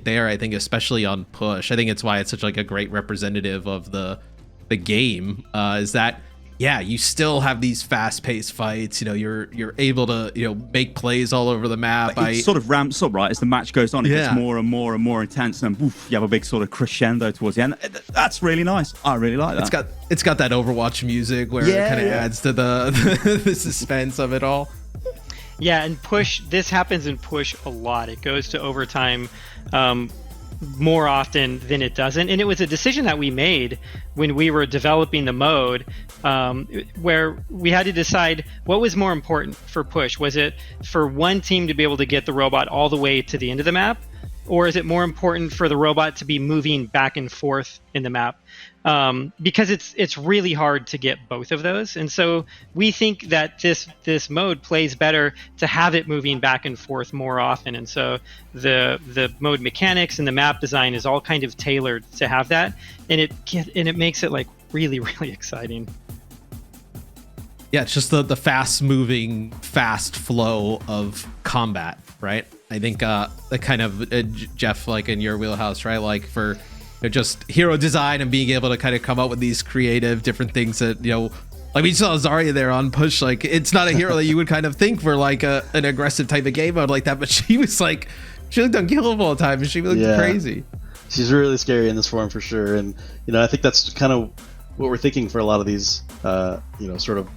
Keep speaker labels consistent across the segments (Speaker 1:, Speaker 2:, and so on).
Speaker 1: it there, I think, especially on push. I think it's why it's such like a great representative of the game, is that, yeah, you still have these fast-paced fights. You know, you're able to, you know, make plays all over the map.
Speaker 2: It sort of ramps up, right, as the match goes on. It gets more and more and more intense, and woof, you have a big sort of crescendo towards the end. That's really nice. I really like that.
Speaker 1: It's got that Overwatch music where it kind of adds to the suspense of it all.
Speaker 3: Yeah, and push, this happens in push a lot. It goes to overtime more often than it doesn't. And it was a decision that we made when we were developing the mode, where we had to decide what was more important for push. Was it for one team to be able to get the robot all the way to the end of the map? Or is it more important for the robot to be moving back and forth in the map? Because it's really hard to get both of those. And so we think that this mode plays better to have it moving back and forth more often. And so the mode mechanics and the map design is all kind of tailored to have that. And it makes it like really, really exciting.
Speaker 1: Yeah, it's just the fast moving, fast flow of combat, right? I think the kind of Jeff, like in your wheelhouse, right? Like for just hero design and being able to kind of come up with these creative different things that, you know, like we saw Zarya there on push. Like, it's not a hero that you would kind of think for like an aggressive type of game mode like that, but she was like, she looked unkillable all the time and she looked crazy.
Speaker 4: She's really scary in this form for sure. And, you know, I think that's kind of what we're thinking for a lot of these, you know, sort of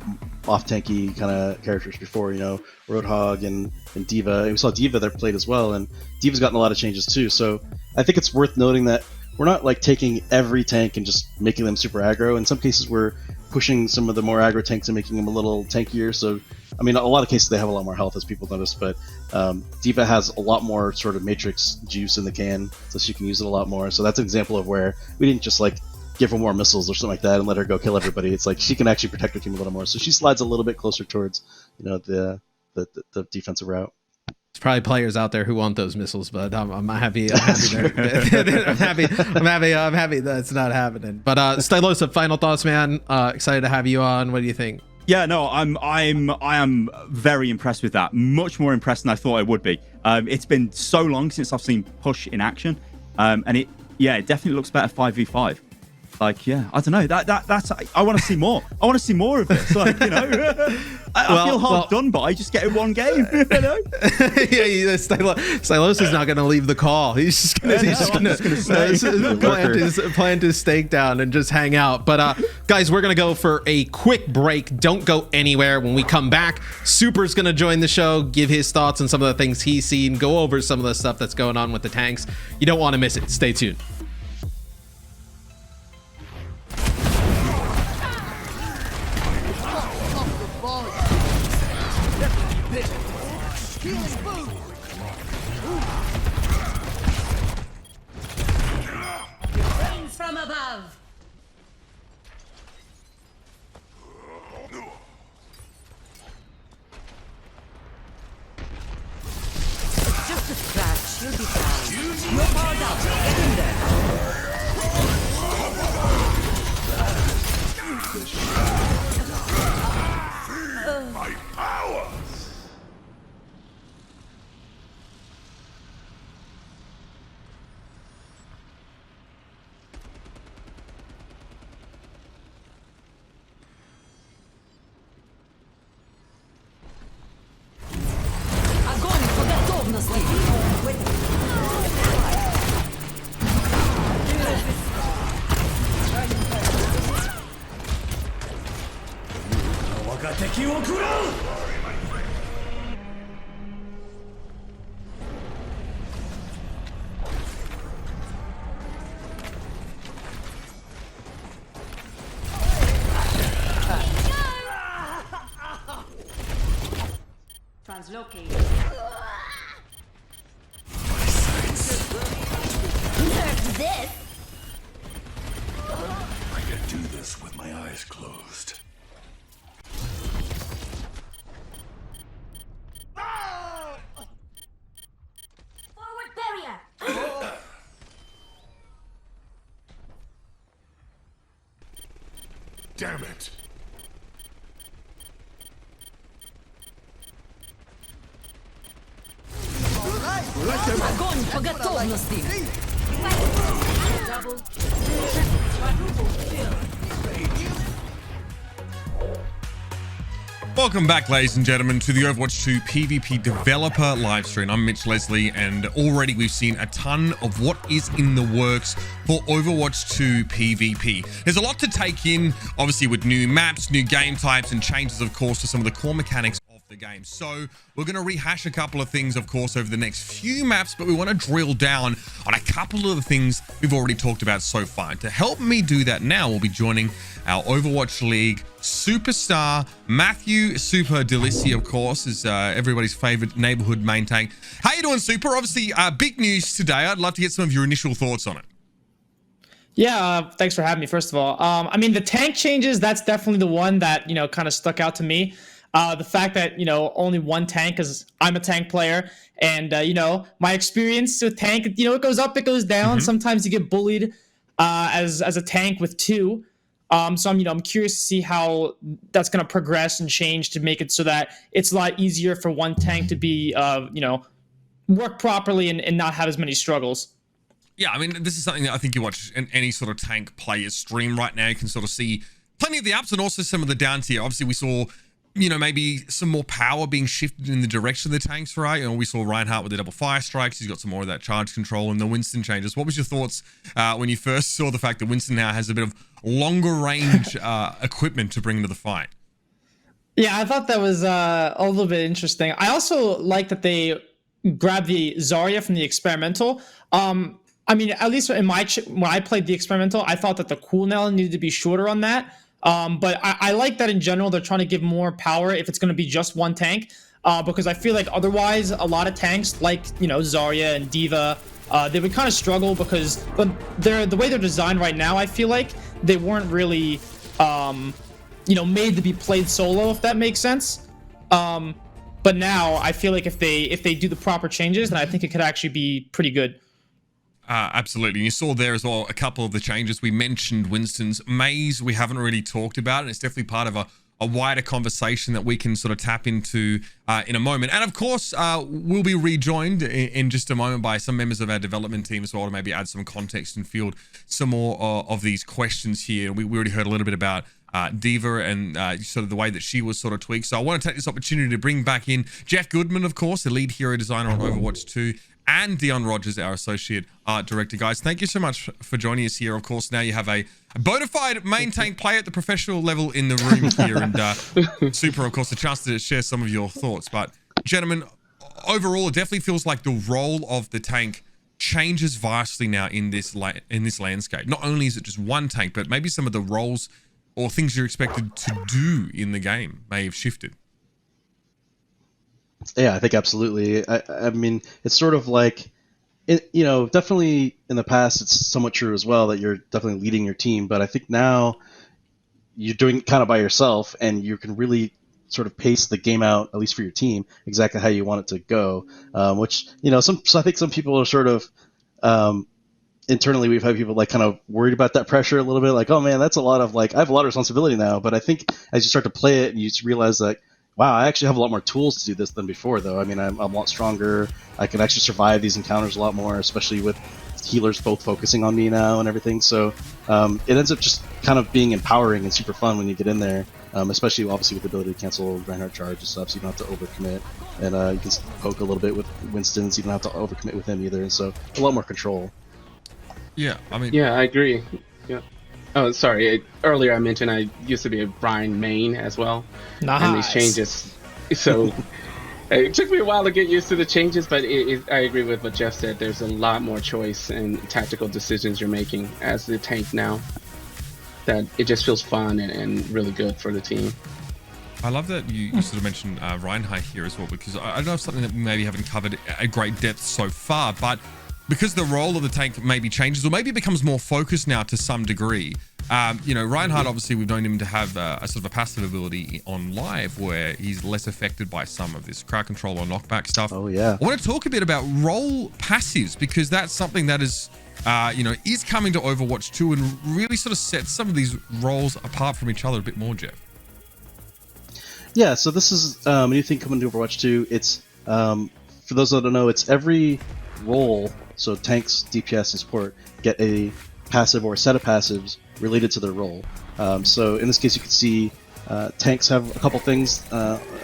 Speaker 4: off-tanky kind of characters before, you know, Roadhog and D.Va. And we saw D.Va there played as well, and D.Va's gotten a lot of changes too. So I think it's worth noting that we're not like taking every tank and just making them super aggro. In some cases, we're pushing some of the more aggro tanks and making them a little tankier. So, I mean, a lot of cases they have a lot more health, as people notice, but D.Va has a lot more sort of matrix juice in the can, so she can use it a lot more. So that's an example of where we didn't just like give her more missiles or something like that and let her go kill everybody. It's like she can actually protect her team a little more. So she slides a little bit closer towards, you know, the defensive route.
Speaker 1: There's probably players out there who want those missiles, but I'm happy. I'm happy that's not happening. But Stylosa, final thoughts, man. Excited to have you on. What do you think?
Speaker 2: Yeah, no, I am very impressed with that. Much more impressed than I thought I would be. It's been so long since I've seen push in action, and it definitely looks better 5v5. Like, yeah, I don't know. That's I want to see more. I want to see more of this. Like, you know, I feel hard done by just getting one game. You know?
Speaker 1: Yeah, Stylosa's not going to leave the call. He's just going to plant his stake down and just hang out. But guys, we're going to go for a quick break. Don't go anywhere. When we come back, Super's going to join the show, give his thoughts on some of the things he's seen, go over some of the stuff that's going on with the tanks. You don't want to miss it. Stay tuned.
Speaker 5: From above. It's just a scratch. You'll be fine. You're powered up. Get in there.
Speaker 6: My power.
Speaker 5: Translocated. This.
Speaker 6: I can do this with my eyes closed.
Speaker 5: Forward barrier.
Speaker 6: Damn it.
Speaker 5: I'm going По готовности. Double.
Speaker 7: Welcome back, ladies and gentlemen, to the Overwatch 2 PvP developer livestream. I'm Mitch Leslie, and already we've seen a ton of what is in the works for Overwatch 2 PvP. There's a lot to take in, obviously, with new maps, new game types, and changes, of course, to some of the core mechanics of the game. So we're going to rehash a couple of things, of course, over the next few maps, but we want to drill down on a couple of the things we've already talked about so far. And to help me do that now, we'll be joining our Overwatch League superstar, Matthew Super Delissi, of course, is everybody's favorite neighborhood main tank. How you doing, Super? Obviously, big news today. I'd love to get some of your initial thoughts on it.
Speaker 8: Yeah, thanks for having me, first of all. I mean, the tank changes, that's definitely the one that, kind of stuck out to me. The fact that, only one tank, because I'm a tank player, and, my experience with tank, it goes up, it goes down. Sometimes you get bullied as a tank with two. So I'm curious to see how that's going to progress and change to make it so that it's a lot easier for one tank to be, work properly and not have as many struggles.
Speaker 7: Yeah, I mean, this is something that I think you watch in any sort of tank player's stream right now. You can sort of see plenty of the ups and also some of the downs here. Obviously, we saw, maybe some more power being shifted in the direction of the tanks, right? We saw Reinhardt with the double fire strikes. He's got some more of that charge control and the Winston changes. What was your thoughts when you first saw the fact that Winston now has a bit of longer range equipment to bring to the fight?
Speaker 8: Yeah, I thought that was a little bit interesting. I also like that they grabbed the Zarya from the experimental. I mean, at least when I played the experimental, I thought that the cooldown needed to be shorter on that. But I like that in general, they're trying to give more power if it's going to be just one tank. Because I feel like otherwise, a lot of tanks like, Zarya and D.Va, they would kind of struggle because the way they're designed right now, I feel like they weren't really, made to be played solo, if that makes sense. But now I feel like if they do the proper changes, then I think it could actually be pretty good.
Speaker 7: Absolutely. You saw there as well a couple of the changes. We mentioned Winston's maze. We haven't really talked about it. It's definitely part of a wider conversation that we can sort of tap into in a moment. And of course, we'll be rejoined in just a moment by some members of our development team as well to maybe add some context and field some more of these questions here. We already heard a little bit about D.Va and sort of the way that she was sort of tweaked. So I want to take this opportunity to bring back in Jeff Goodman, of course, the lead hero designer on Overwatch 2, and Dion Rogers, our associate art director. Guys, thank you so much for joining us here. Of course, now you have a bona fide main tank player at the professional level in the room here, and Super, of course, a chance to share some of your thoughts. But gentlemen, overall, it definitely feels like the role of the tank changes vastly now in this landscape. Not only is it just one tank, but maybe some of the roles or things you're expected to do in the game may have shifted.
Speaker 4: Yeah, I think absolutely. I mean, it's sort of like, definitely in the past, it's somewhat true as well that you're definitely leading your team. But I think now you're doing it kind of by yourself, and you can really sort of pace the game out, at least for your team, exactly how you want it to go. Which, so I think some people are sort of, internally, we've had people like kind of worried about that pressure a little bit. Like, oh man, that's a lot of I have a lot of responsibility now. But I think as you start to play it and you just realize that, wow, I actually have a lot more tools to do this than before, though. I mean, I'm a lot stronger. I can actually survive these encounters a lot more, especially with healers both focusing on me now and everything. So it ends up just kind of being empowering and super fun when you get in there, especially obviously with the ability to cancel Reinhardt charge and stuff, so you don't have to overcommit. And you can poke a little bit with Winston, so you don't have to overcommit with him either. And so a lot more control.
Speaker 7: Yeah, I mean...
Speaker 9: Yeah, I agree. Yeah. Oh, sorry. Earlier I mentioned I used to be a Brian main as well.
Speaker 8: Nice.
Speaker 9: And these changes. So it took me a while to get used to the changes, but I agree with what Jeff said. There's a lot more choice and tactical decisions you're making as the tank now. That it just feels fun and really good for the team.
Speaker 7: I love that you sort of mentioned Reinhardt here as well, because I don't know if something that we maybe haven't covered at great depth so far, but because the role of the tank maybe changes, or maybe it becomes more focused now to some degree. Reinhardt, obviously, we've known him to have a sort of a passive ability on live where he's less affected by some of this crowd control or knockback stuff.
Speaker 4: Oh, yeah.
Speaker 7: I want to talk a bit about role passives, because that's something that is coming to Overwatch 2 and really sort of sets some of these roles apart from each other a bit more, Jeff.
Speaker 4: Yeah, so this is a new thing coming to Overwatch 2. It's, for those that don't know, it's every role So tanks, DPS, and support get a passive or a set of passives related to their role. So in this case, you can see tanks have a couple things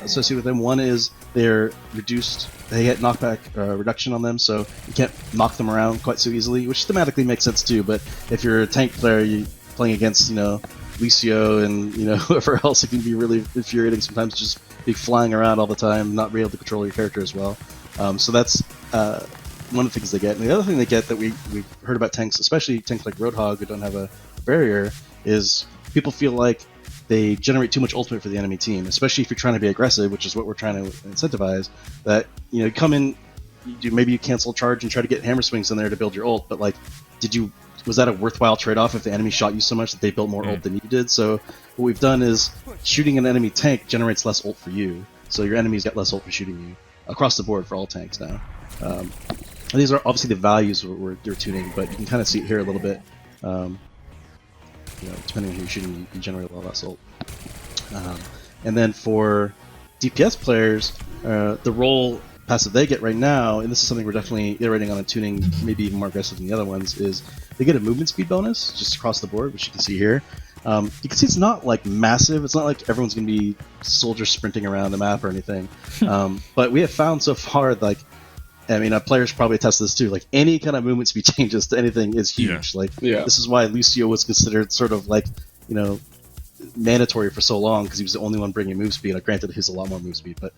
Speaker 4: associated with them. One is they're reduced; they get knockback reduction on them, so you can't knock them around quite so easily, which thematically makes sense too. But if you're a tank player, you playing against Lucio and whoever else, it can be really infuriating sometimes, just be flying around all the time, not be able to control your character as well. So that's one of the things they get. And the other thing they get that we've heard about tanks, especially tanks like Roadhog who don't have a barrier, is people feel like they generate too much ultimate for the enemy team, especially if you're trying to be aggressive, which is what we're trying to incentivize. That you come in, maybe you cancel charge and try to get hammer swings in there to build your ult, but like, was that a worthwhile trade-off if the enemy shot you so much that they built more ult than you did? So what we've done is shooting an enemy tank generates less ult for you, so your enemies get less ult for shooting you across the board for all tanks now. And these are obviously the values we're tuning, but you can kind of see it here a little bit. Depending on who you're shooting, you generate a lot less ult. And then for DPS players, the role passive they get right now, and this is something we're definitely iterating on and tuning, maybe even more aggressive than the other ones, is they get a movement speed bonus just across the board, which you can see here. You can see it's not like massive. It's not like everyone's going to be soldiers sprinting around the map or anything. But we have found so far, like, players probably attest to this too. Like any kind of movement speed changes to anything is huge. This is why Lucio was considered sort of like, mandatory for so long, because he was the only one bringing move speed. Granted, he's a lot more move speed, but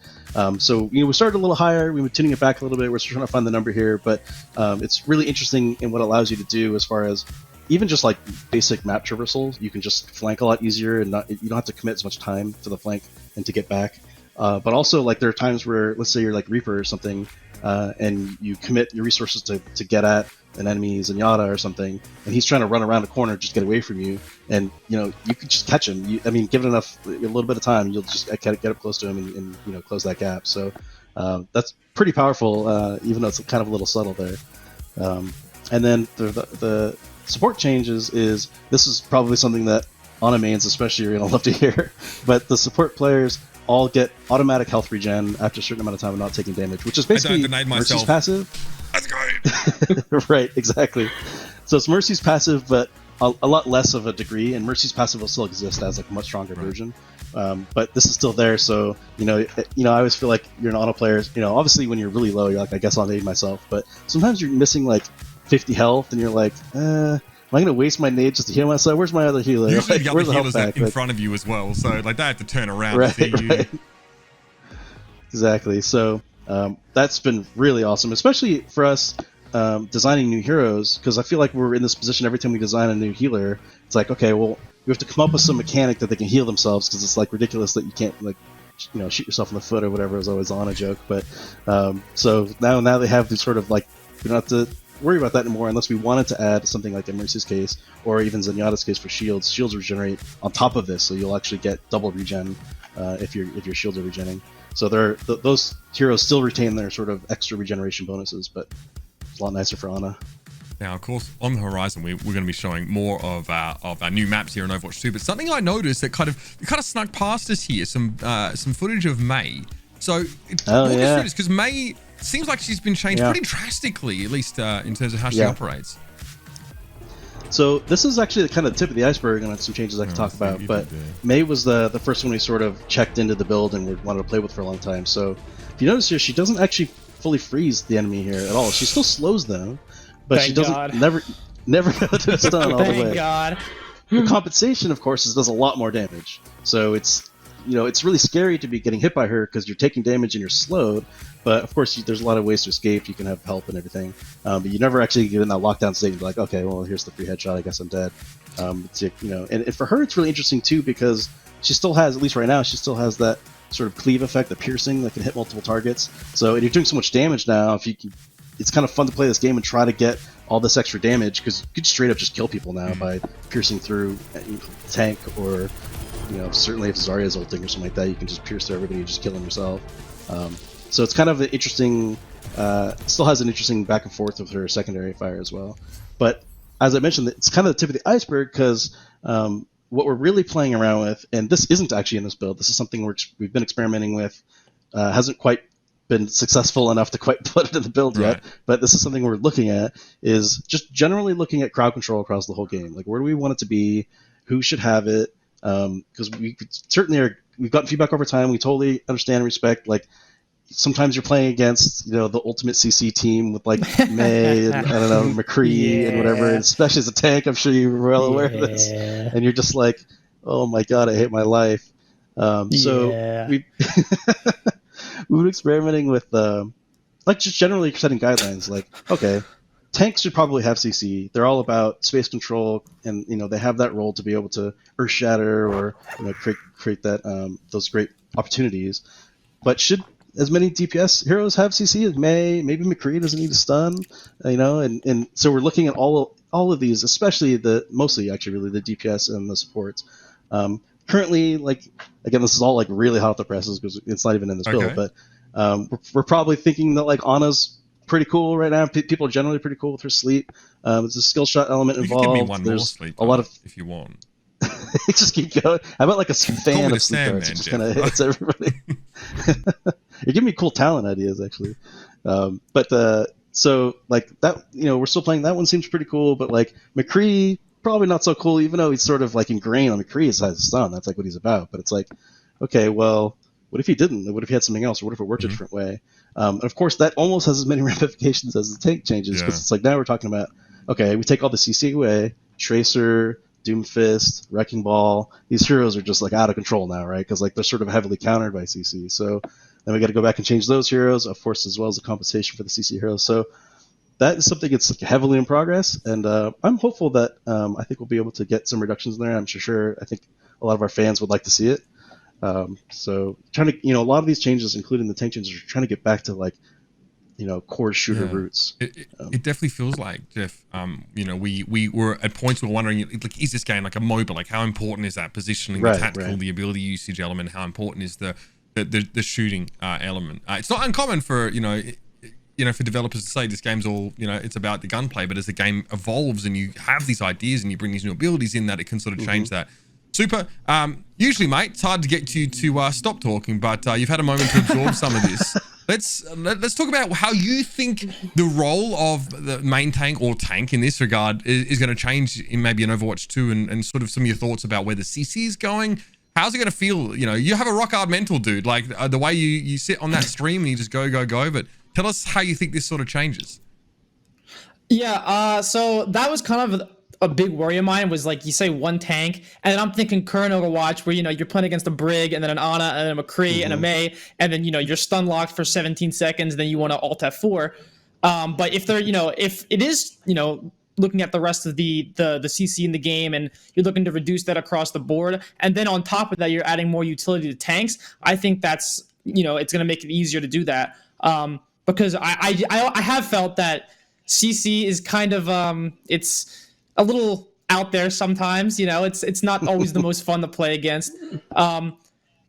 Speaker 4: so we started a little higher. We were tuning it back a little bit. We're trying to find the number here, but it's really interesting in what it allows you to do as far as even just like basic map traversal. You can just flank a lot easier, and you don't have to commit as much time to the flank and to get back. But also, like, there are times where, let's say you're like Reaper or something, and you commit your resources to get at an enemy Zenyatta or something, and he's trying to run around a corner, just get away from you, and you could just catch him. Give it a little bit of time, you'll just get up close to him and close that gap. So that's pretty powerful, even though it's kind of a little subtle there. And then the support changes this is probably something that Ana mains especially are gonna love to hear, but the support players all get automatic health regen after a certain amount of time of not taking damage, which is basically Mercy's passive.
Speaker 7: That's great.
Speaker 4: Right, exactly. So it's Mercy's passive, but a lot less of a degree, and Mercy's passive will still exist as like a much stronger version. But this is still there, so I always feel like you're an auto player. Obviously when you're really low, you're like, I guess I'll nade myself. But sometimes you're missing like 50 health, and you're like, am I going to waste my nade just to heal myself? Where's my other healer?
Speaker 7: Usually
Speaker 4: like,
Speaker 7: the other healers in front of you as well, so like they have to turn around to see you.
Speaker 4: Right. Exactly. So that's been really awesome, especially for us designing new heroes, because I feel like we're in this position every time we design a new healer. It's like, okay, well, we have to come up with some mechanic that they can heal themselves, because it's like ridiculous that you can't shoot yourself in the foot or whatever is always on a joke. But so now they have these sort of like, we don't have to worry about that anymore unless we wanted to add something like in Mercy's case or even Zenyatta's case for shields. Shields regenerate on top of this, so you'll actually get double regen if your shields are regenning. So those heroes still retain their sort of extra regeneration bonuses, but it's a lot nicer for Ana.
Speaker 7: Now, of course, on the horizon, we're going to be showing more of our new maps here in Overwatch 2. But something I noticed that kind of snuck past us here, some footage of Mei. So walk us through this, because Mei seems like she's been changed pretty drastically, at least in terms of how she operates.
Speaker 4: So this is actually kind of the tip of the iceberg, and some changes I can talk about. But Mei was the first one we sort of checked into the build and wanted to play with for a long time. So if you notice here, she doesn't actually fully freeze the enemy here at all. She still slows them, but she doesn't never go to a stun all the way.
Speaker 8: Thank God.
Speaker 4: The compensation, of course, does a lot more damage. So it's really scary to be getting hit by her because you're taking damage and you're slowed. But of course, there's a lot of ways to escape. You can have help and everything, but you never actually get in that lockdown state and be like, okay, well, here's the free headshot. I guess I'm dead. And for her, it's really interesting too, because she still has, at least right now, she still has that sort of cleave effect, the piercing that can hit multiple targets. So, and you're doing so much damage now. It's kind of fun to play this game and try to get all this extra damage, because you could straight up just kill people now by piercing through tank, or certainly if Zarya's ulting or something like that, you can just pierce through everybody and just kill them yourself. So it's kind of an interesting, still has an interesting back and forth with her secondary fire as well. But as I mentioned, it's kind of the tip of the iceberg, because what we're really playing around with, and this isn't actually in this build, this is something we've been experimenting with, hasn't quite been successful enough to quite put it in the build yet, but this is something we're looking at, is just generally looking at crowd control across the whole game. Like, where do we want it to be? Who should have it? Because we certainly we've gotten feedback over time. We totally understand and respect. Like, sometimes you're playing against, the ultimate CC team with like May and I don't know, McCree and whatever, and especially as a tank. I'm sure you're well aware of this. And you're just like, oh my god, I hate my life. So we've been experimenting with like just generally setting guidelines. Like, okay, tanks should probably have CC. They're all about space control, and they have that role to be able to earth shatter or create that those great opportunities. But should as many DPS heroes have CC as May? Maybe McCree doesn't need a stun, and so we're looking at all of these, especially mostly actually really the DPS and the supports. Currently, like, again, this is all like really hot off the presses because it's not even in this build, but we're probably thinking that like Ana's pretty cool right now. People are generally pretty cool with her sleep. There's a skill shot element involved.
Speaker 7: You can give me one
Speaker 4: There's
Speaker 7: more sleep,
Speaker 4: a lot of
Speaker 7: if you want.
Speaker 4: just keep going. How about like a fan of sleep darts? It just kind of hits everybody. You're giving me cool talent ideas, actually. So like that, we're still playing. That one seems pretty cool, but like McCree, probably not so cool, even though he's sort of like ingrained on McCree as a stun. That's like what he's about. But it's like, okay, well, what if he didn't? What if he had something else? Or what if it worked a different way? And of course, that almost has as many ramifications as the tank changes, because it's like now we're talking about, okay, we take all the CC away, Tracer, Doomfist, Wrecking Ball. These heroes are just like out of control now, right? Because like they're sort of heavily countered by CC. So then we got to go back and change those heroes, of course, as well as the compensation for the CC heroes. So that is something that's heavily in progress, and I'm hopeful that I think we'll be able to get some reductions in there. I'm sure. I think a lot of our fans would like to see it. So trying to, a lot of these changes, including the tank changes, are trying to get back to like, core shooter roots.
Speaker 7: It definitely feels like, Jeff, we were at points we were wondering, like, is this game like a MOBA? Like, how important is that positioning, the tactical, the ability usage element? How important is the shooting element? It's not uncommon for, for developers to say this game's all, it's about the gunplay, but as the game evolves and you have these ideas and you bring these new abilities in, that it can sort of change that. Super. Usually, mate, it's hard to get you to stop talking, but you've had a moment to absorb some of this. Let's talk about how you think the role of the main tank or tank in this regard is going to change in maybe an Overwatch 2, and sort of some of your thoughts about where the CC is going. How's it going to feel? You have a rock hard mental, dude. Like the way you sit on that stream and you just go. But tell us how you think this sort of changes.
Speaker 8: Yeah, so that was kind of a big worry of mine, was like you say one tank, and then I'm thinking current Overwatch where you're playing against a Brig and then an Ana and then a McCree and a May, and then you're stun locked for 17 seconds, then you want to alt F4. But if they're if it is looking at the rest of the CC in the game, and you're looking to reduce that across the board, and then on top of that you're adding more utility to tanks, I think that's it's going to make it easier to do that, because I have felt that CC is kind of it's a little out there sometimes. It's not always the most fun to play against, and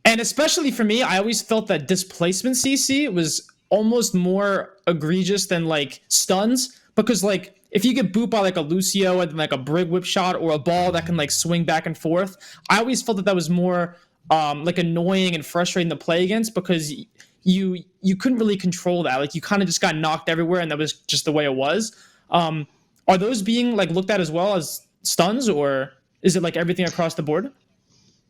Speaker 8: especially for me, I always felt that displacement CC was almost more egregious than like stuns, because like if you get booped by like a Lucio and then like a Brig whip shot or a ball that can like swing back and forth, I always felt that was more like annoying and frustrating to play against, because you couldn't really control that. Like you kind of just got knocked everywhere, and that was just the way it was. Are those being like looked at as well as stuns, or is it like everything across the board?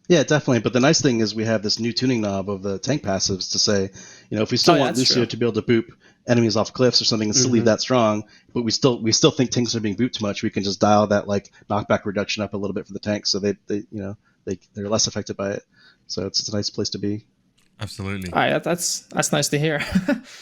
Speaker 4: Yeah, definitely. But the nice thing is we have this new tuning knob of the tank passives to say, if we still want Lucio to be able to boop enemies off cliffs or something and still leave that strong, but we still think tanks are being booped too much, we can just dial that like knockback reduction up a little bit for the tanks, so they're less affected by it. So it's a nice place to be.
Speaker 7: Absolutely.
Speaker 8: All right, that's nice to hear.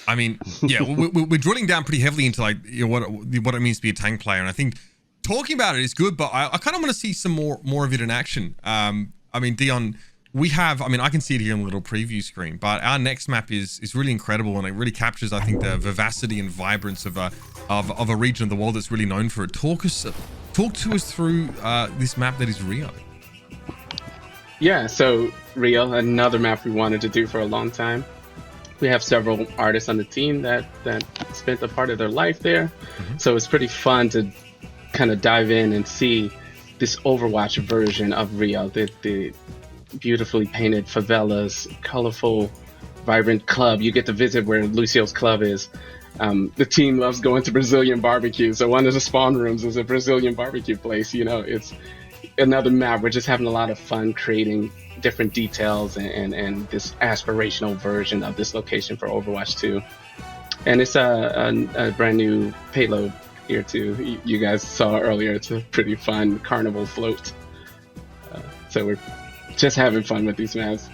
Speaker 7: I mean, yeah, we're drilling down pretty heavily into like what it means to be a tank player, and I think talking about it is good, but I kind of want to see some more of it in action. I mean, Dion, I can see it here on the little preview screen, but our next map is really incredible, and it really captures, I think, the vivacity and vibrance of a region of the world that's really known for it. Talk to us through this map that is Rio.
Speaker 9: Yeah, so Rio, another map we wanted to do for a long time. We have several artists on the team that spent a part of their life there. So it's pretty fun to kind of dive in and see this Overwatch version of Rio. The beautifully painted favelas, colorful vibrant club. You get to visit where Lucio's club is. The team loves going to Brazilian barbecue, so one of the spawn rooms is a Brazilian barbecue place. You know, it's another map. We're just having a lot of fun creating different details and this aspirational version of this location for Overwatch 2. And it's a brand new payload here too. You guys saw earlier. It's a pretty fun carnival float. So we're just having fun with these maps.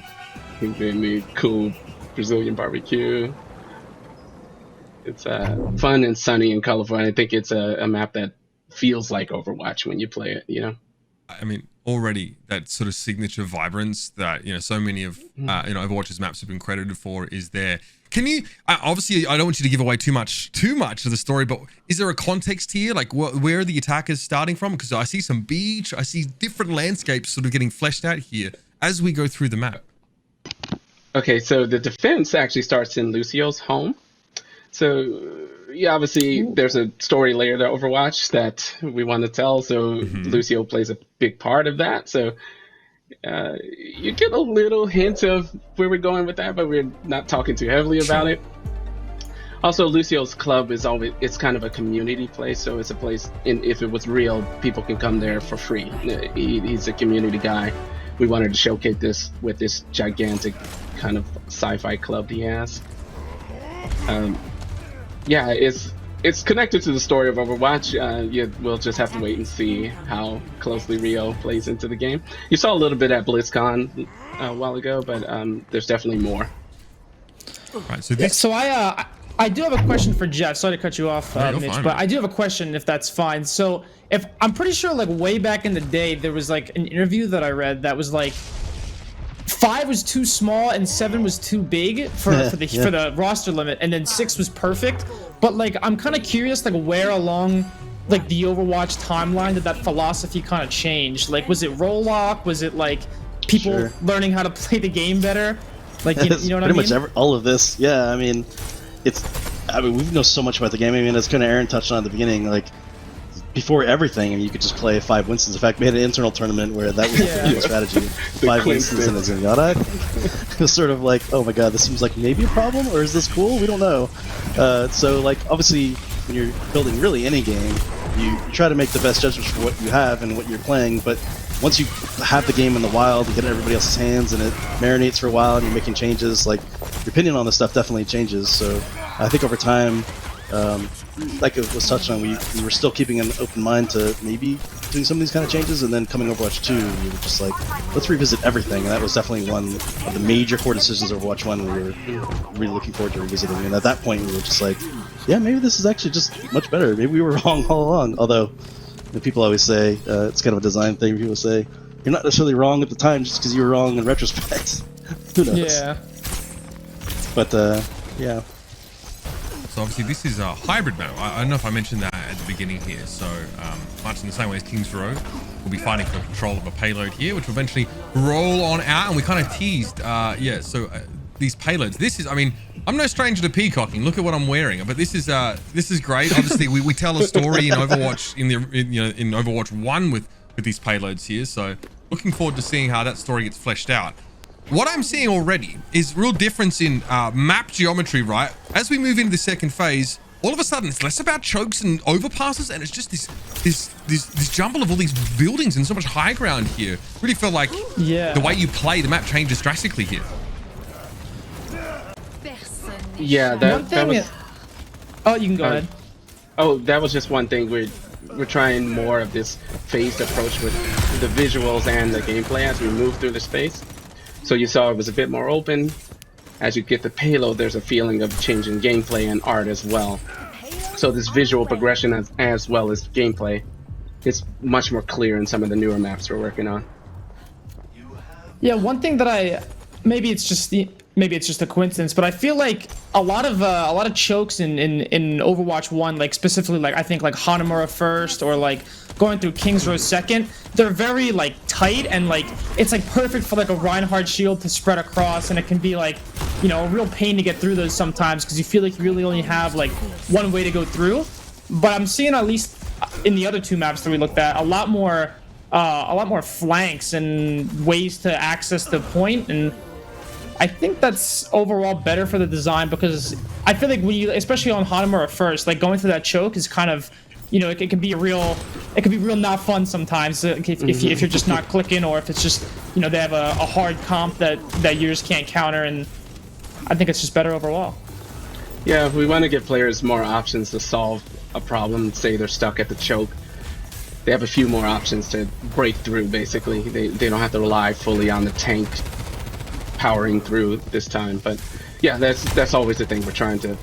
Speaker 9: In the cool Brazilian barbecue. It's fun and sunny and colorful. And I think it's a map that feels like Overwatch when you play it, you know?
Speaker 7: I mean, already that sort of signature vibrance that, you know, so many of, Overwatch's maps have been credited for is there. Can you, obviously, I don't want you to give away too much of the story, but is there a context here? Like, where are the attackers starting from? Because I see some beach, I see different landscapes sort of getting fleshed out here as we go through the map.
Speaker 9: Okay, so the defense actually starts in Lucio's home. So, yeah, obviously there's a story layer to Overwatch that we want to tell. So Lucio plays a big part of that. So you get a little hint of where we're going with that, but we're not talking too heavily about it. Also, Lucio's club is it's kind of a community place. So it's a place, if it was real, people can come there for free. He's a community guy. We wanted to showcase this with this gigantic kind of sci-fi club he has. Yeah, it's connected to the story of Overwatch. We'll just have to wait and see how closely Rio plays into the game. You saw a little bit at BlizzCon a while ago, but there's definitely more.
Speaker 7: Right, so
Speaker 8: I do have a question for Jeff. Sorry to cut you off, Mitch, but I do have a question if that's fine. So if I'm pretty sure like way back in the day, there was like an interview that I read that was like 5 was too small and 7 was too big for the roster limit, and then 6 was perfect. But like I'm kind of curious like where along like the Overwatch timeline did that philosophy kind of change? Like was it role lock? Was it like people learning how to play the game better? Like you know what I mean?
Speaker 4: Pretty much all of this. Yeah, I mean we know so much about the game. I mean, as kind of Aaron touched on at the beginning, like before everything, I mean, you could just play 5 Winstons. In fact, we had an internal tournament where that was the strategy. 5 Winstons and a Zenyatta. It was sort of like, oh my god, this seems like maybe a problem, or is this cool? We don't know. So, like, obviously, when you're building really any game, you try to make the best judgments for what you have and what you're playing, but once you have the game in the wild and get it in everybody else's hands and it marinates for a while and you're making changes, like, your opinion on this stuff definitely changes. So I think over time, like it was touched on, we were still keeping an open mind to maybe doing some of these kind of changes, and then coming Overwatch 2, we were just like, let's revisit everything, and that was definitely one of the major core decisions of Overwatch 1 we were really looking forward to revisiting, and at that point we were just like, yeah, maybe this is actually just much better, maybe we were wrong all along, although people always say, it's kind of a design thing, people say, you're not necessarily wrong at the time just because you were wrong in retrospect. Who knows?
Speaker 8: Yeah.
Speaker 4: But, yeah.
Speaker 7: So obviously this is a hybrid map. I don't know if I mentioned that at the beginning here. So much in the same way as King's Row, we'll be fighting for control of a payload here, which will eventually roll on out. And we kind of teased, these payloads. This is, I mean, I'm no stranger to peacocking. Look at what I'm wearing. But this is great. Obviously, we tell a story in Overwatch in Overwatch 1 with these payloads here. So looking forward to seeing how that story gets fleshed out. What I'm seeing already is real difference in map geometry, right? As we move into the second phase, all of a sudden it's less about chokes and overpasses, and it's just this jumble of all these buildings and so much high ground here. Really feel like the way you play the map changes drastically here.
Speaker 9: Yeah, that was.
Speaker 8: Oh, you can go ahead.
Speaker 9: Oh, that was just one thing. We're trying more of this phased approach with the visuals and the gameplay as we move through the space. So you saw it was a bit more open. As you get the payload, there's a feeling of changing gameplay and art as well. So this visual progression as well as gameplay is much more clear in some of the newer maps we're working on.
Speaker 8: Yeah, one thing that maybe it's just a coincidence, but I feel like a lot of chokes in Overwatch 1, like specifically like I think like Hanamura first or like going through King's Row second, they're very like tight and like it's like perfect for like a Reinhardt shield to spread across, and it can be like, you know, a real pain to get through those sometimes because you feel like you really only have like one way to go through. But I'm seeing, at least in the other 2 maps that we looked at, a lot more flanks and ways to access the point, and I think that's overall better for the design because I feel like when you, especially on Hanamura first, like going through that choke is kind of, you know, it can be real not fun sometimes if you're just not clicking, or if it's just, you know, they have a hard comp that you just can't counter, and I think it's just better overall.
Speaker 9: Yeah, if we want to give players more options to solve a problem, say they're stuck at the choke, they have a few more options to break through, basically. They don't have to rely fully on the tank powering through this time. But yeah, that's always the thing. We're trying to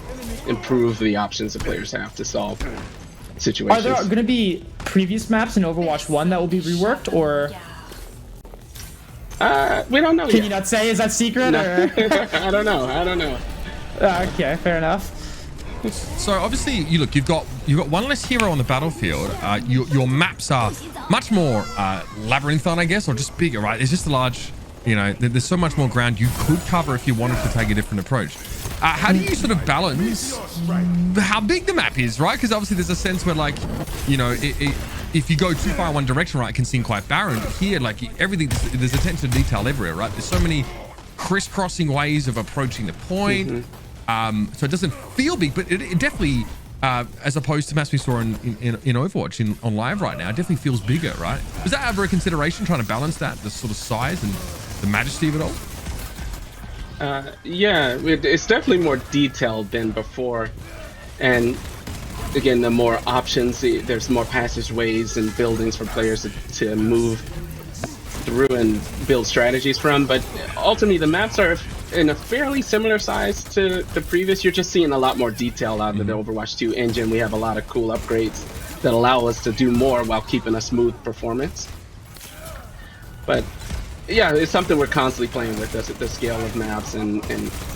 Speaker 9: improve the options that players have to solve situations.
Speaker 8: Are there going to be previous maps in Overwatch 1 that will be reworked, or?
Speaker 9: We don't know
Speaker 8: Can
Speaker 9: yet.
Speaker 8: you not say? Is that secret?
Speaker 9: No.
Speaker 8: Or?
Speaker 9: I don't know.
Speaker 8: Okay, fair enough.
Speaker 7: So obviously, you've got one less hero on the battlefield. Your maps are much more labyrinthine, I guess, or just bigger, right? It's just a large, you know, there's so much more ground you could cover if you wanted to take a different approach. How do you sort of balance how big the map is, right? Because obviously there's a sense where, like, you know, if you go too far in one direction, right, it can seem quite barren. But here, like, everything, there's attention to detail everywhere, right? There's so many crisscrossing ways of approaching the point. So it doesn't feel big, but it definitely, as opposed to maps we saw in Overwatch on live right now, it definitely feels bigger, right? Was that ever a consideration, trying to balance that, the sort of size and the majesty of it all?
Speaker 9: Yeah, it's definitely more detailed than before, and again, the more options, there's more passageways and buildings for players to move through and build strategies from. But ultimately, the maps are in a fairly similar size to the previous. You're just seeing a lot more detail out of the Overwatch 2 engine. We have a lot of cool upgrades that allow us to do more while keeping a smooth performance. But yeah, it's something we're constantly playing with, the scale of maps and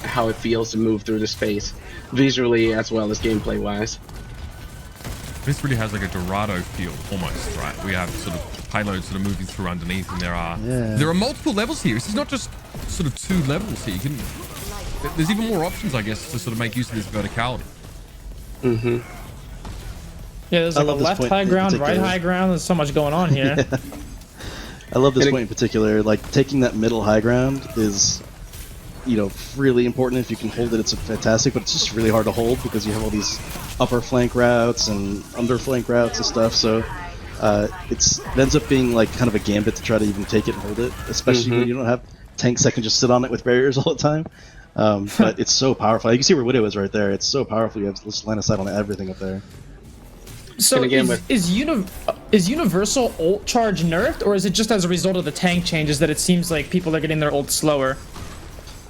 Speaker 9: how it feels to move through the space, visually as well as gameplay-wise.
Speaker 7: This really has like a Dorado feel, almost, right? We have sort of payloads sort of moving through underneath, and there are multiple levels here. This is not just sort of 2 levels here. There's even more options, I guess, to sort of make use of this verticality.
Speaker 8: Yeah, there's like a left high ground, right high ground. There's so much going on here.
Speaker 4: I love this point in particular. Like, taking that middle high ground is, you know, really important. If you can hold it, it's fantastic, but it's just really hard to hold because you have all these upper flank routes and under flank routes and stuff. So it ends up being like kind of a gambit to try to even take it and hold it, especially when you don't have tanks that can just sit on it with barriers all the time. But it's so powerful. You can see where Widow is right there. It's so powerful. You have this line of sight on everything up there.
Speaker 8: So is universal ult charge nerfed, or is it just as a result of the tank changes that it seems like people are getting their ult slower?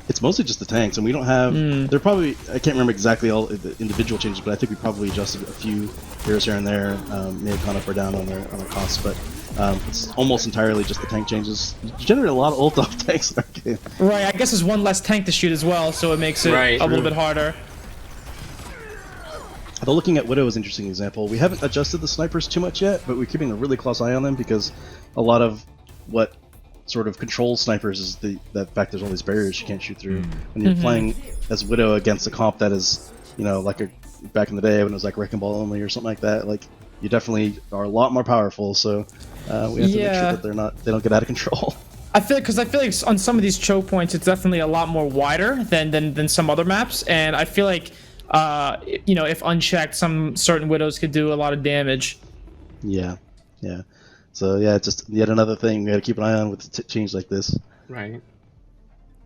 Speaker 4: It's mostly just the tanks, and we don't have. They're probably, I can't remember exactly all the individual changes, but I think we probably adjusted a few heroes here and there. May have gone up or down on their costs, but it's almost entirely just the tank changes. You generate a lot of ult off tanks in our game.
Speaker 8: Right, I guess there's one less tank to shoot as well, so it makes it a little bit harder.
Speaker 4: Although looking at Widow is an interesting example. We haven't adjusted the snipers too much yet, but we're keeping a really close eye on them because a lot of what sort of controls snipers is the fact there's all these barriers you can't shoot through. When you're playing as Widow against a comp that is, you know, like back in the day when it was like Wrecking Ball only or something like that, like, you definitely are a lot more powerful. So we have to make sure that they don't get out of control.
Speaker 8: I feel like on some of these choke points, it's definitely a lot more wider than some other maps, and I feel like you know, if unchecked, some certain Widows could do a lot of damage. Yeah. So yeah, it's just yet another thing we got to keep an eye on with change like this.
Speaker 9: Right.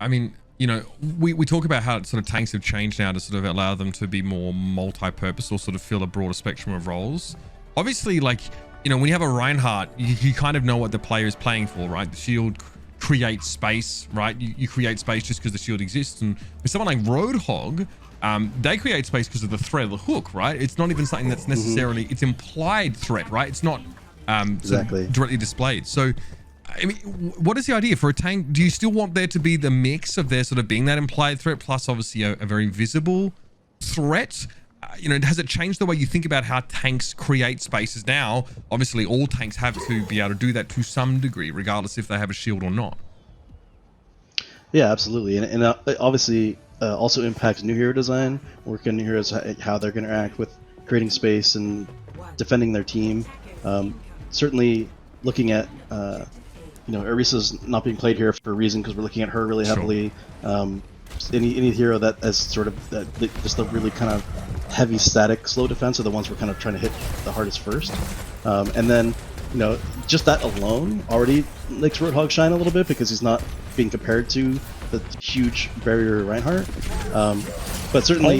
Speaker 7: I mean, you know, we talk about how sort of tanks have changed now to sort of allow them to be more multi-purpose or sort of fill a broader spectrum of roles. Obviously, like, you know, when you have a Reinhardt, you kind of know what the player is playing for, right? The shield creates space, right? You create space just because the shield exists. And with someone like Roadhog, they create space because of the threat of the hook, right? It's not even something that's necessarily, it's implied threat, right? It's not
Speaker 4: exactly
Speaker 7: sort of directly displayed. So, I mean, what is the idea for a tank? Do you still want there to be the mix of there sort of being that implied threat plus obviously a very visible threat? You know, has it changed the way you think about how tanks create spaces now? Obviously, all tanks have to be able to do that to some degree, regardless if they have a shield or not.
Speaker 4: Yeah, absolutely. And obviously also impacts new hero design. Working on new heroes, how they're going to interact with creating space and defending their team. Certainly looking at Arisa's not being played here for a reason because we're looking at her really heavily. Any hero that has sort of just the really kind of heavy static slow defense are the ones we're kind of trying to hit the hardest first. And then, just that alone already makes Roadhog shine a little bit because he's not being compared to the huge barrier Reinhardt. But certainly,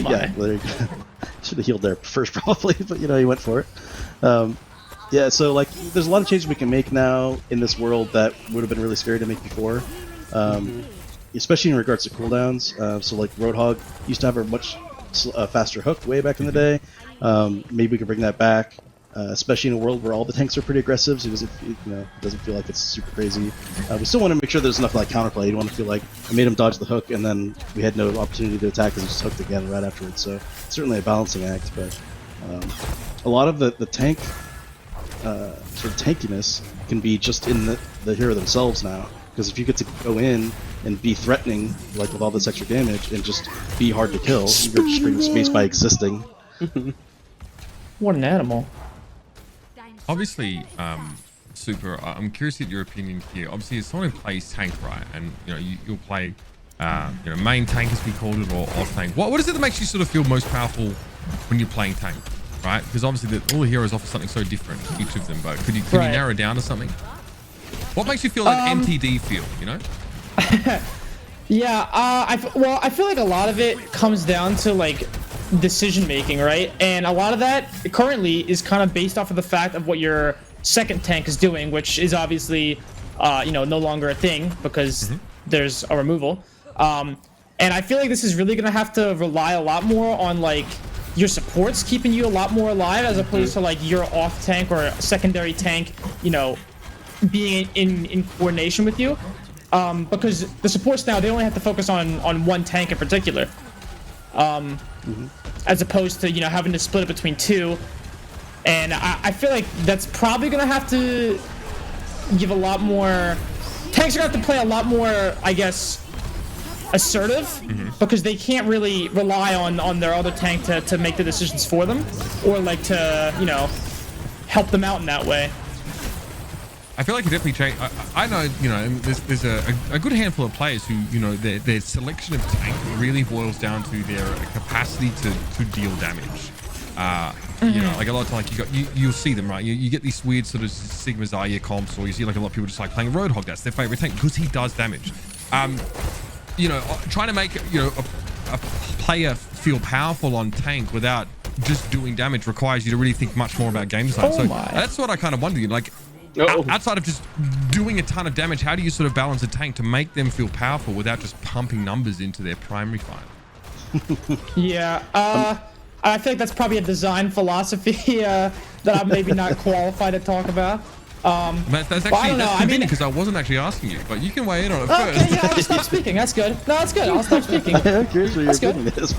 Speaker 4: should have healed there first probably, but he went for it. Yeah, so like there's a lot of changes we can make now in this world that would have been really scary to make before. Especially in regards to cooldowns. So like Roadhog used to have a much faster hook way back in the day. Maybe we could bring that back, especially in a world where all the tanks are pretty aggressive, so it doesn't feel like it's super crazy. We still want to make sure there's enough like counterplay. You don't want to feel like I made him dodge the hook and then we had no opportunity to attack because he just hooked again right afterwards. So it's certainly a balancing act, but a lot of the tank sort of tankiness can be just in the hero themselves now. Because if you get to go in and be threatening, like with all this extra damage, and just be hard to kill, you're just freeing space by existing.
Speaker 8: What an animal.
Speaker 7: Obviously, Super, I'm curious at your opinion here. Obviously, as someone who plays tank, right, and you'll play, main tank as we called it, or off tank. What is it that makes you sort of feel most powerful when you're playing tank, right? Because obviously, all the heroes offer something so different, each of them. But could you narrow it down to something? What makes you feel like MTD feel,
Speaker 8: Yeah, I feel like a lot of it comes down to like decision making, right? And a lot of that currently is kind of based off of the fact of what your second tank is doing, which is obviously no longer a thing because there's a removal. And I feel like this is really gonna have to rely a lot more on like your supports keeping you a lot more alive as opposed to like your off tank or secondary tank, being in coordination with you, because the supports now, they only have to focus on one tank in particular, as opposed to having to split it between two. And I feel like that's probably gonna have to give a lot more. Tanks are gonna have to play a lot more, I guess, assertive, because they can't really rely on their other tank to make the decisions for them, or like to help them out in that way.
Speaker 7: I feel like it definitely changed. I know, there's a good handful of players who, their selection of tank really boils down to their capacity to deal damage. Like a lot of times, like you'll see them, right? You get these weird sort of Sigma Zarya comps, or you see like a lot of people just like playing Roadhog. That's their favorite tank because he does damage. Trying to make a player feel powerful on tank without just doing damage requires you to really think much more about game design. That's what I kind of wondered. Like, outside of just doing a ton of damage, how do you sort of balance a tank to make them feel powerful without just pumping numbers into their primary fight?
Speaker 8: Yeah, I think that's probably a design philosophy that I'm maybe not qualified to talk about.
Speaker 7: That's actually because I wasn't actually asking you, but you can weigh in on it first.
Speaker 8: Okay, yeah, I'll just stop speaking. That's good. No, that's good. I'll stop speaking.
Speaker 4: I'm curious where your opinion is.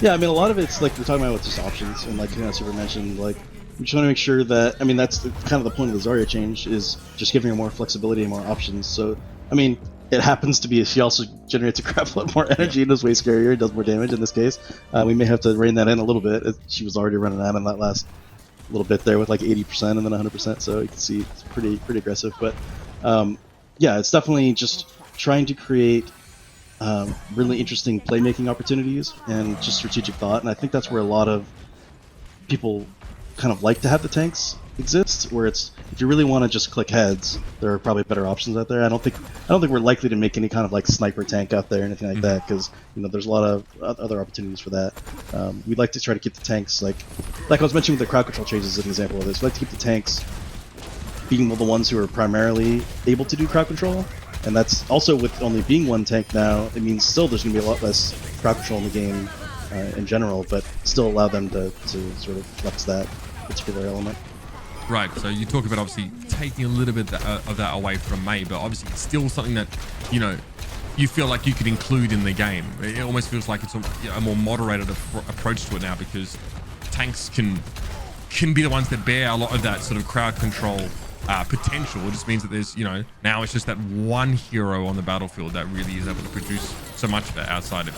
Speaker 4: Yeah, I mean, a lot of it's like we're talking about with just options, and like Super mentioned, like we just want to make sure that, I mean, that's kind of the point of the Zarya change, is just giving her more flexibility and more options. So, I mean, it happens to be she also generates a crap lot more energy and is way scarier, does more damage in this case. We may have to rein that in a little bit. She was already running out in that last little bit there with like 80% and then 100%, so you can see it's pretty aggressive. But yeah, it's definitely just trying to create really interesting playmaking opportunities and just strategic thought, and I think that's where a lot of people kind of like to have the tanks exist, where it's, if you really want to just click heads, there are probably better options out there. I don't think we're likely to make any kind of like sniper tank out there or anything like that, because there's a lot of other opportunities for that. We'd like to try to keep the tanks like I was mentioning with the crowd control changes as an example of this. We'd like to keep the tanks being the ones who are primarily able to do crowd control, and that's also with only being one tank now. It means still there's going to be a lot less crowd control in the game in general, but still allow them to sort of flex that particular element.
Speaker 7: Right, so you talk about obviously taking a little bit of that away from Mei, but obviously it's still something that, you feel like you could include in the game. It almost feels like it's a more moderated approach to it now, because tanks can be the ones that bear a lot of that sort of crowd control potential. It just means that there's, now it's just that one hero on the battlefield that really is able to produce so much of it outside of,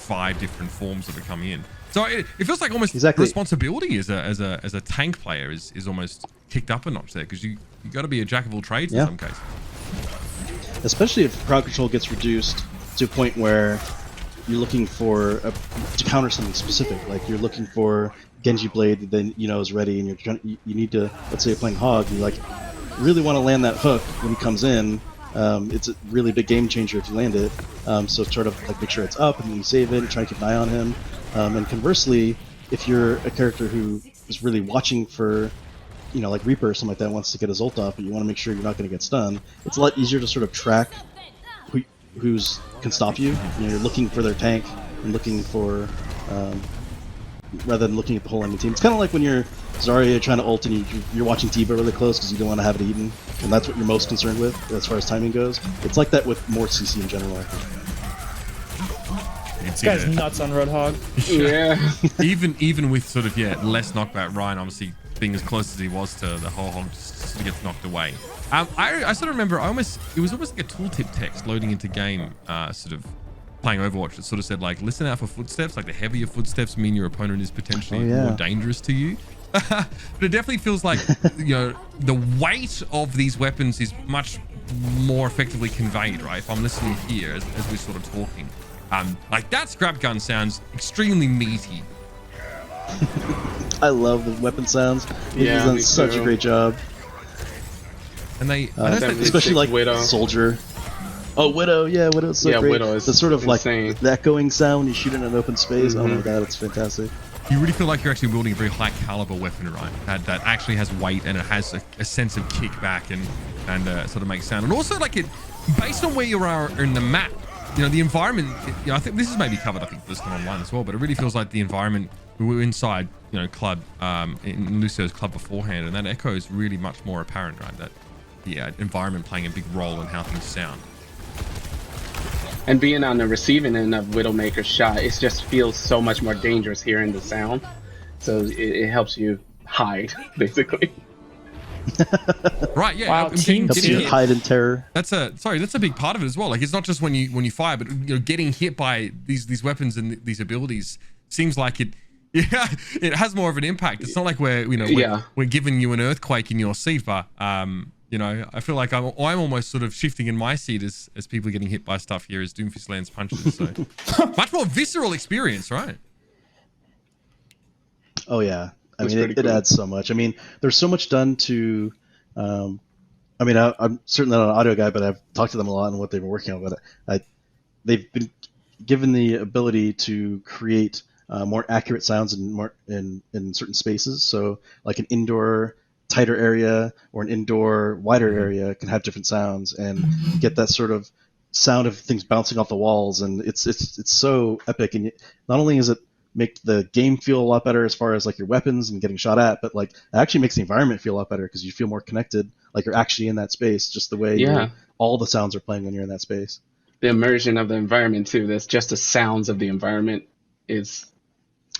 Speaker 7: 5 different forms that are coming in. So it feels like almost responsibility as a tank player is almost kicked up a notch there, because you got to be a jack of all trades
Speaker 4: Yeah.
Speaker 7: in some cases.
Speaker 4: Especially if crowd control gets reduced to a point where you're looking for to counter something specific, like you're looking for Genji Blade that then is ready, and you need to, let's say you're playing Hog, and you like really want to land that hook when he comes in. It's a really big game changer if you land it. So sort of like make sure it's up and then you save it and try to keep an eye on him. And conversely, if you're a character who is really watching for, like Reaper or something like that, wants to get his ult off, but you want to make sure you're not going to get stunned, it's a lot easier to sort of track who's can stop you. You're looking for their tank and looking for, rather than looking at the whole enemy team. It's kind of like when you're Zarya trying to ult and you're watching D.Va really close because you don't want to have it eaten, and that's what you're most concerned with as far as timing goes. It's like that with more CC in general, I think.
Speaker 8: This guy's nuts on Roadhog.
Speaker 9: Yeah.
Speaker 7: even with sort of less knockback, Ryan obviously being as close as he was to the whole hog just sort of gets knocked away. I sort of remember it was almost like a tooltip text loading into game, sort of playing Overwatch. It sort of said like, listen out for footsteps, like the heavier footsteps mean your opponent is potentially more dangerous to you. But it definitely feels like the weight of these weapons is much more effectively conveyed, right? If I'm listening here as we're sort of talking, like that scrap gun sounds extremely meaty.
Speaker 4: I love the weapon sounds. He's done such a great job.
Speaker 7: And they,
Speaker 4: especially like
Speaker 9: Widow.
Speaker 4: Soldier. Oh, Widow, Widow's so great.
Speaker 9: Widow is
Speaker 4: the sort of
Speaker 9: insane.
Speaker 4: like the echoing sound when you shoot in an open space. Oh my god, it's fantastic.
Speaker 7: You really feel like you're actually building a very high caliber weapon, right? That actually has weight and it has a sense of kickback and sort of makes sound. And also like it, based on where you are in the map, the environment, I think this is maybe covered, I think, this time online as well, but it really feels like the environment, we were inside, club, in Lucio's club beforehand, and that echo is really much more apparent, right? That the environment playing a big role in how things sound.
Speaker 9: And being on the receiving end of Widowmaker's shot, it just feels so much more dangerous hearing the sound. So it helps you hide, basically.
Speaker 7: Right, yeah.
Speaker 8: Wow, team
Speaker 4: Helps you hide in terror.
Speaker 7: That's a big part of it as well. Like, it's not just when you fire, but getting hit by these weapons and these abilities seems like it has more of an impact. It's not like we're giving you an earthquake in your seat, but I feel like I'm almost sort of shifting in my seat as people are getting hit by stuff here as Doomfist lands punches. So much more visceral experience, right?
Speaker 4: Oh yeah. I
Speaker 9: That's
Speaker 4: mean, it
Speaker 9: pretty cool.
Speaker 4: adds so much. I mean, there's so much done to. I'm certainly not an audio guy, but I've talked to them a lot and what they've been working on. But they've been given the ability to create more accurate sounds in certain spaces. So, like an indoor tighter area or an indoor wider area can have different sounds and get that sort of sound of things bouncing off the walls. And it's so epic. And not only is it make the game feel a lot better as far as like your weapons and getting shot at, but like it actually makes the environment feel a lot better because you feel more connected, like you're actually in that space, just the way all the sounds are playing when you're in that space.
Speaker 9: The immersion of the environment too. That's just the sounds of the environment is.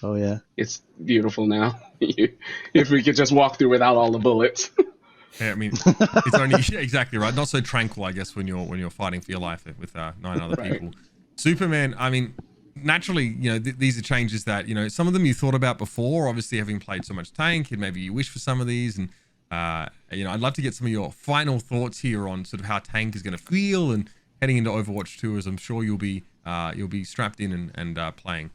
Speaker 4: Oh yeah,
Speaker 9: it's beautiful now. If we could just walk through without all the bullets.
Speaker 7: Yeah, I mean, it's only exactly right. Not so tranquil, I guess, when you're fighting for your life with 9 other people. Superman, I mean, naturally, these are changes that, some of them you thought about before, obviously having played so much tank, and maybe you wish for some of these. And, I'd love to get some of your final thoughts here on sort of how tank is going to feel and heading into Overwatch 2, as I'm sure you'll be strapped in and playing.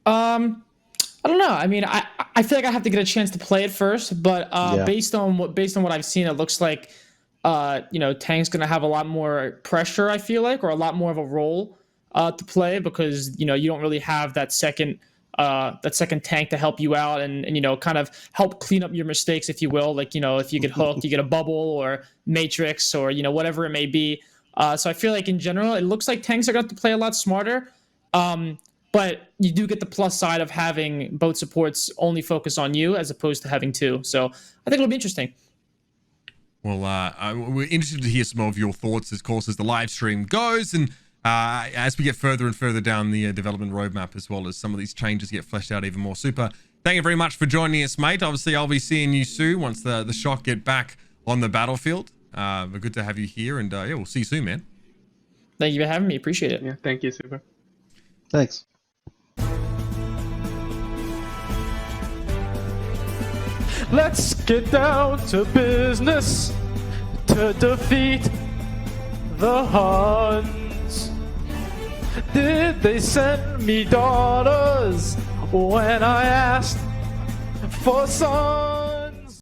Speaker 8: I don't know. I mean, I feel like I have to get a chance to play it first, but based on what I've seen, it looks like Tank's gonna have a lot more pressure, I feel like, or a lot more of a role to play, because you don't really have that second tank to help you out and kind of help clean up your mistakes, if you will. Like, if you get hooked, you get a bubble or matrix or whatever it may be. So I feel like in general, it looks like tanks are going to have to play a lot smarter. But you do get the plus side of having both supports only focus on you as opposed to having two. So I think it'll be interesting.
Speaker 7: Well, we're interested to hear some of your thoughts, of course, as the live stream goes, and as we get further and further down the development roadmap, as well as some of these changes get fleshed out even more. Super, thank you very much for joining us, mate. Obviously, I'll be seeing you soon once the Shock get back on the battlefield. But good to have you here, and we'll see you soon, man.
Speaker 8: Thank you for having me. Appreciate it.
Speaker 9: Yeah, thank you, Super.
Speaker 4: Thanks.
Speaker 10: Let's get down to business to defeat the Huns. Did they send me daughters when I asked for some?